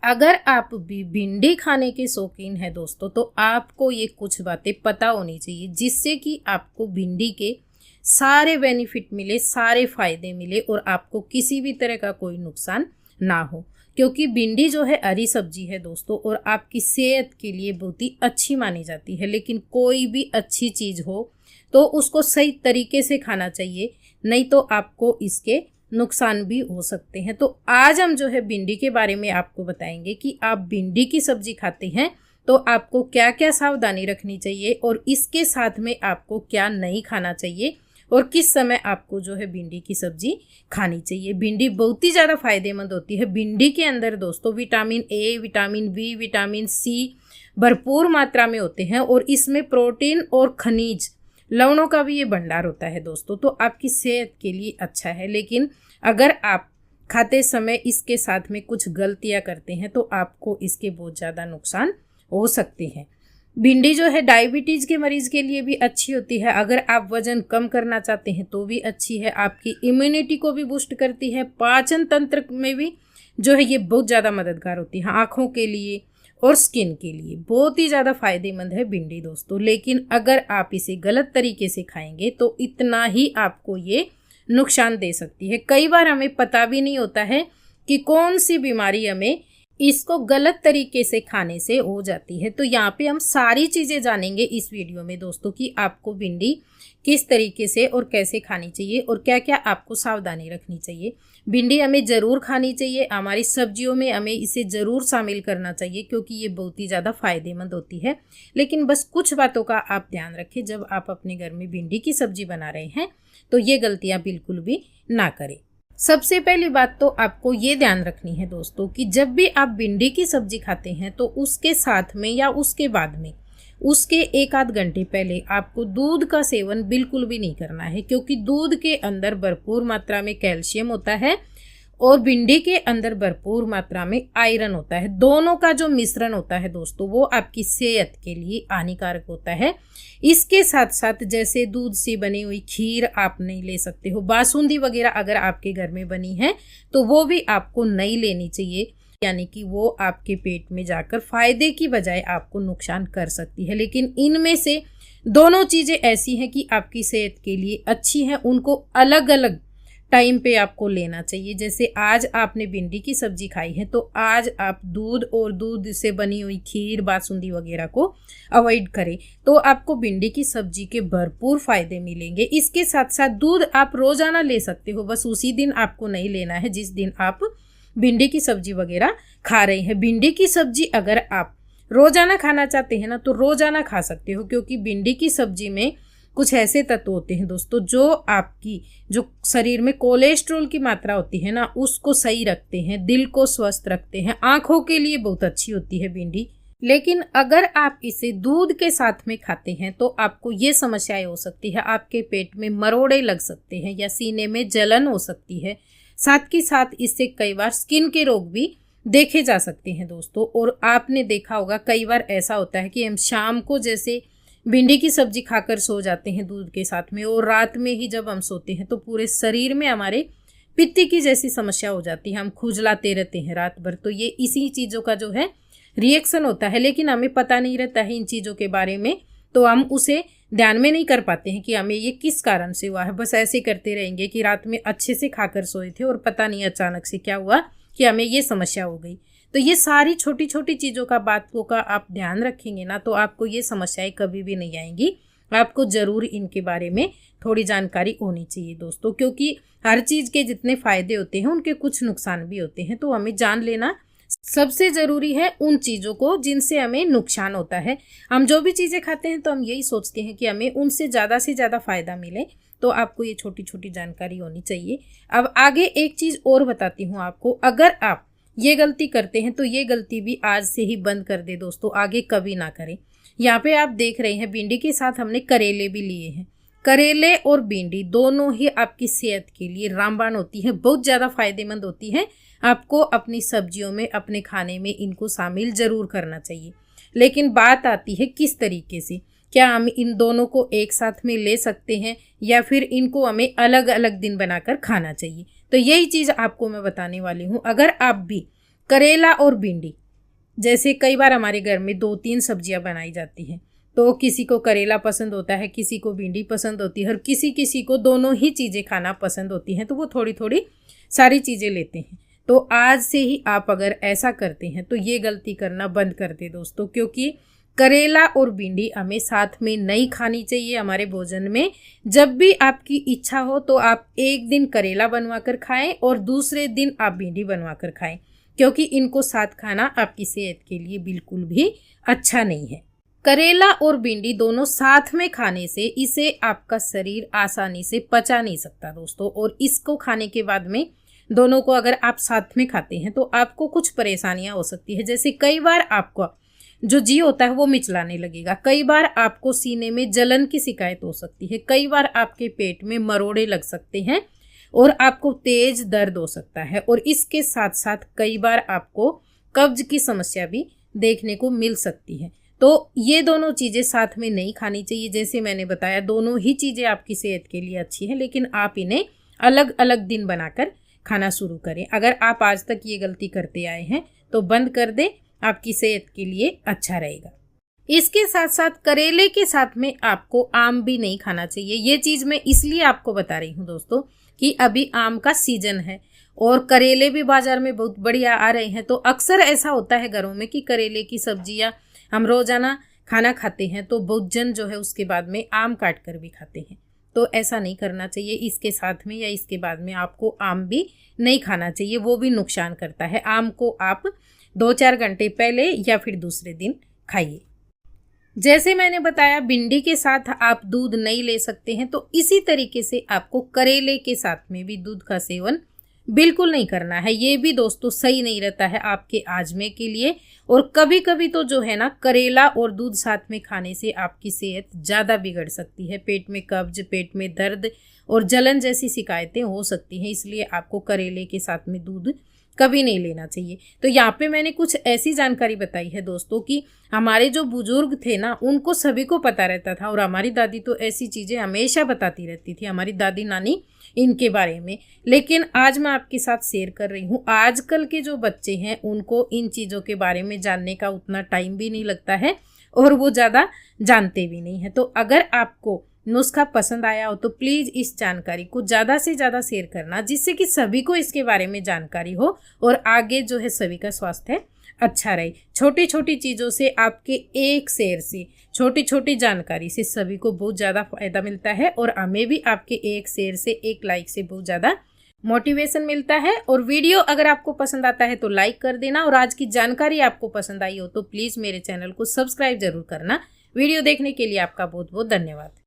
अगर आप भी भिंडी खाने के शौकीन हैं दोस्तों, तो आपको ये कुछ बातें पता होनी चाहिए जिससे कि आपको भिंडी के सारे बेनिफिट मिले, सारे फायदे मिले और आपको किसी भी तरह का कोई नुकसान ना हो। क्योंकि भिंडी जो है हरी सब्जी है दोस्तों, और आपकी सेहत के लिए बहुत ही अच्छी मानी जाती है। लेकिन कोई भी अच्छी चीज़ हो तो उसको सही तरीके से खाना चाहिए, नहीं तो आपको इसके नुकसान भी हो सकते हैं। तो आज हम जो है भिंडी के बारे में आपको बताएंगे कि आप भिंडी की सब्जी खाते हैं तो आपको क्या क्या सावधानी रखनी चाहिए और इसके साथ में आपको क्या नहीं खाना चाहिए और किस समय आपको जो है भिंडी की सब्जी खानी चाहिए। भिंडी बहुत ही ज़्यादा फायदेमंद होती है। भिंडी के अंदर दोस्तों vitamin A, vitamin B, vitamin C भरपूर मात्रा में होते हैं और इसमें प्रोटीन और खनिज लवणों का भी ये भंडार होता है दोस्तों। तो आपकी सेहत के लिए अच्छा है। लेकिन अगर आप खाते समय इसके साथ में कुछ गलतियां करते हैं तो आपको इसके बहुत ज़्यादा नुकसान हो सकते हैं। भिंडी जो है डायबिटीज़ के मरीज़ के लिए भी अच्छी होती है। अगर आप वज़न कम करना चाहते हैं तो भी अच्छी है। आपकी इम्यूनिटी को भी बूस्ट करती है। पाचन तंत्र में भी जो है ये बहुत ज़्यादा मददगार होती है। आँखों के लिए और स्किन के लिए बहुत ही ज़्यादा फायदेमंद है भिंडी दोस्तों। लेकिन अगर आप इसे गलत तरीके से खाएंगे तो इतना ही आपको ये नुकसान दे सकती है। कई बार हमें पता भी नहीं होता है कि कौन सी बीमारी हमें इसको गलत तरीके से खाने से हो जाती है। तो यहाँ पे हम सारी चीज़ें जानेंगे इस वीडियो में दोस्तों कि आपको भिंडी किस तरीके से और कैसे खानी चाहिए और क्या क्या आपको सावधानी रखनी चाहिए। भिंडी हमें ज़रूर खानी चाहिए, हमारी सब्जियों में हमें इसे ज़रूर शामिल करना चाहिए क्योंकि ये बहुत ही ज़्यादा फायदेमंद होती है। लेकिन बस कुछ बातों का आप ध्यान रखें जब आप अपने घर में भिंडी की सब्जी बना रहे हैं, तो ये गलतियाँ बिल्कुल भी ना करें। सबसे पहली बात तो आपको ये ध्यान रखनी है दोस्तों कि जब भी आप भिंडी की सब्जी खाते हैं तो उसके साथ में या उसके बाद में उसके एक आध घंटे पहले आपको दूध का सेवन बिल्कुल भी नहीं करना है। क्योंकि दूध के अंदर भरपूर मात्रा में कैल्शियम होता है और भिंडी के अंदर भरपूर मात्रा में आयरन होता है। दोनों का जो मिश्रण होता है दोस्तों वो आपकी सेहत के लिए हानिकारक होता है। इसके साथ साथ जैसे दूध से बनी हुई खीर आप नहीं ले सकते हो। बासुंदी वगैरह अगर आपके घर में बनी है तो वो भी आपको नहीं लेनी चाहिए, यानी कि वो आपके पेट में जाकर फायदे की बजाय आपको नुकसान कर सकती है। लेकिन इनमें से दोनों चीज़ें ऐसी हैं कि आपकी सेहत के लिए अच्छी हैं, उनको अलग अलग टाइम पे आपको लेना चाहिए। जैसे आज आपने भिंडी की सब्जी खाई है तो आज आप दूध और दूध से बनी हुई खीर, बासुंदी वगैरह को अवॉइड करें तो आपको भिंडी की सब्जी के भरपूर फायदे मिलेंगे। इसके साथ साथ दूध आप रोजाना ले सकते हो, बस उसी दिन आपको नहीं लेना है जिस दिन आप भिंडी की सब्जी वगैरह खा रहे हैं। भिंडी की सब्जी अगर आप रोजाना खाना चाहते हैं ना तो रोजाना खा सकते हो, क्योंकि भिंडी की सब्जी में कुछ ऐसे तत्व होते हैं दोस्तों जो आपकी जो शरीर में कोलेस्ट्रॉल की मात्रा होती है ना उसको सही रखते हैं, दिल को स्वस्थ रखते हैं, आंखों के लिए बहुत अच्छी होती है भिंडी। लेकिन अगर आप इसे दूध के साथ में खाते हैं तो आपको ये समस्याएं हो सकती है। आपके पेट में मरोड़े लग सकते हैं या सीने में जलन हो सकती है। साथ ही साथ इससे कई बार स्किन के रोग भी देखे जा सकते हैं दोस्तों। और आपने देखा होगा कई बार ऐसा होता है कि हम शाम को जैसे भिंडी की सब्जी खाकर सो जाते हैं दूध के साथ में, और रात में ही जब हम सोते हैं तो पूरे शरीर में हमारे पित्त की जैसी समस्या हो जाती है, हम खुजलाते रहते हैं रात भर। तो ये इसी चीज़ों का जो है रिएक्शन होता है, लेकिन हमें पता नहीं रहता है इन चीज़ों के बारे में, तो हम उसे ध्यान में नहीं कर पाते हैं कि हमें ये किस कारण से हुआ है। बस ऐसे करते रहेंगे कि रात में अच्छे से खाकर सोए थे और पता नहीं अचानक से क्या हुआ कि हमें ये समस्या हो गई। तो ये सारी छोटी छोटी चीज़ों का बातों का आप ध्यान रखेंगे ना तो आपको ये समस्याएं कभी भी नहीं आएंगी। आपको ज़रूर इनके बारे में थोड़ी जानकारी होनी चाहिए दोस्तों, क्योंकि हर चीज़ के जितने फ़ायदे होते हैं उनके कुछ नुकसान भी होते हैं। तो हमें जान लेना सबसे ज़रूरी है उन चीज़ों को जिनसे हमें नुकसान होता है। हम जो भी चीज़ें खाते हैं तो हम यही सोचते हैं कि हमें उनसे ज़्यादा से ज़्यादा फ़ायदा मिले, तो आपको ये छोटी छोटी जानकारी होनी चाहिए। अब आगे एक चीज़ और बताती हूँ आपको, अगर आप ये गलती करते हैं तो ये गलती भी आज से ही बंद कर दे दोस्तों, आगे कभी ना करें। यहाँ पे आप देख रहे हैं भिंडी के साथ हमने करेले भी लिए हैं। करेले और भिंडी दोनों ही आपकी सेहत के लिए रामबाण होती है, बहुत ज़्यादा फायदेमंद होती है। आपको अपनी सब्जियों में, अपने खाने में इनको शामिल ज़रूर करना चाहिए। लेकिन बात आती है किस तरीके से, क्या हम इन दोनों को एक साथ में ले सकते हैं या फिर इनको हमें अलग अलग दिन बनाकर खाना चाहिए। तो यही चीज़ आपको मैं बताने वाली हूँ। अगर आप भी करेला और भिंडी, जैसे कई बार हमारे घर में 2-3 सब्जियां बनाई जाती हैं, तो किसी को करेला पसंद होता है, किसी को भिंडी पसंद होती है और किसी को दोनों ही चीज़ें खाना पसंद होती हैं, तो वो थोड़ी थोड़ी सारी चीज़ें लेते हैं। तो आज से ही आप अगर ऐसा करते हैं तो ये गलती करना बंद कर दे दोस्तों, क्योंकि करेला और भिंडी हमें साथ में नहीं खानी चाहिए हमारे भोजन में। जब भी आपकी इच्छा हो तो आप एक दिन करेला बनवा कर खाएं और दूसरे दिन आप भिंडी बनवा कर खाएं, क्योंकि इनको साथ खाना आपकी सेहत के लिए बिल्कुल भी अच्छा नहीं है। करेला और भिंडी दोनों साथ में खाने से इसे आपका शरीर आसानी से पचा नहीं सकता दोस्तों, और इसको खाने के बाद में दोनों को अगर आप साथ में खाते हैं तो आपको कुछ परेशानियां हो सकती है। जैसे कई बार आपको जो जी होता है वो मिचलाने लगेगा, कई बार आपको सीने में जलन की शिकायत हो सकती है, कई बार आपके पेट में मरोड़े लग सकते हैं और आपको तेज दर्द हो सकता है, और इसके साथ साथ कई बार आपको कब्ज की समस्या भी देखने को मिल सकती है। तो ये दोनों चीज़ें साथ में नहीं खानी चाहिए। जैसे मैंने बताया, दोनों ही चीज़ें आपकी सेहत के लिए अच्छी हैं, लेकिन आप इन्हें अलग अलग दिन बनाकर खाना शुरू करें। अगर आप आज तक ये गलती करते आए हैं तो बंद कर दें, आपकी सेहत के लिए अच्छा रहेगा। इसके साथ साथ करेले के साथ में आपको आम भी नहीं खाना चाहिए। ये चीज़ मैं इसलिए आपको बता रही हूँ दोस्तों कि अभी आम का सीजन है और करेले भी बाजार में बहुत बढ़िया आ रहे हैं। तो अक्सर ऐसा होता है घरों में कि करेले की सब्जियाँ हम रोजाना खाना खाते हैं, तो बहुत जन जो है उसके बाद में आम काट कर भी खाते हैं। तो ऐसा नहीं करना चाहिए। इसके साथ में या इसके बाद में आपको आम भी नहीं खाना चाहिए, वो भी नुकसान करता है। आम को आप 2-4 घंटे पहले या फिर दूसरे दिन खाइए। जैसे मैंने बताया, भिंडी के साथ आप दूध नहीं ले सकते हैं, तो इसी तरीके से आपको करेले के साथ में भी दूध का सेवन बिल्कुल नहीं करना है। ये भी दोस्तों सही नहीं रहता है आपके आजमे के लिए। और कभी कभी तो जो है ना, करेला और दूध साथ में खाने से आपकी सेहत ज़्यादा बिगड़ सकती है। पेट में कब्ज, पेट में दर्द और जलन जैसी शिकायतें हो सकती हैं, इसलिए आपको करेले के साथ में दूध कभी नहीं लेना चाहिए। तो यहाँ पे मैंने कुछ ऐसी जानकारी बताई है दोस्तों कि हमारे जो बुजुर्ग थे ना, उनको सभी को पता रहता था, और हमारी दादी तो ऐसी चीज़ें हमेशा बताती रहती थी, हमारी दादी नानी इनके बारे में। लेकिन आज मैं आपके साथ शेयर कर रही हूँ। आजकल के जो बच्चे हैं उनको इन चीज़ों के बारे में जानने का उतना टाइम भी नहीं लगता है और वो ज़्यादा जानते भी नहीं है। तो अगर आपको नुस्खा पसंद आया हो तो प्लीज़ इस जानकारी को ज़्यादा से ज़्यादा शेयर करना, जिससे कि सभी को इसके बारे में जानकारी हो और आगे जो है सभी का स्वास्थ्य अच्छा रहे। छोटी छोटी चीज़ों से, आपके एक शेयर से, छोटी छोटी जानकारी से सभी को बहुत ज़्यादा फायदा मिलता है, और हमें भी आपके एक शेयर से, एक लाइक से बहुत ज़्यादा मोटिवेशन मिलता है। और वीडियो अगर आपको पसंद आता है तो लाइक कर देना, और आज की जानकारी आपको पसंद आई हो तो प्लीज़ मेरे चैनल को सब्सक्राइब जरूर करना। वीडियो देखने के लिए आपका बहुत बहुत धन्यवाद।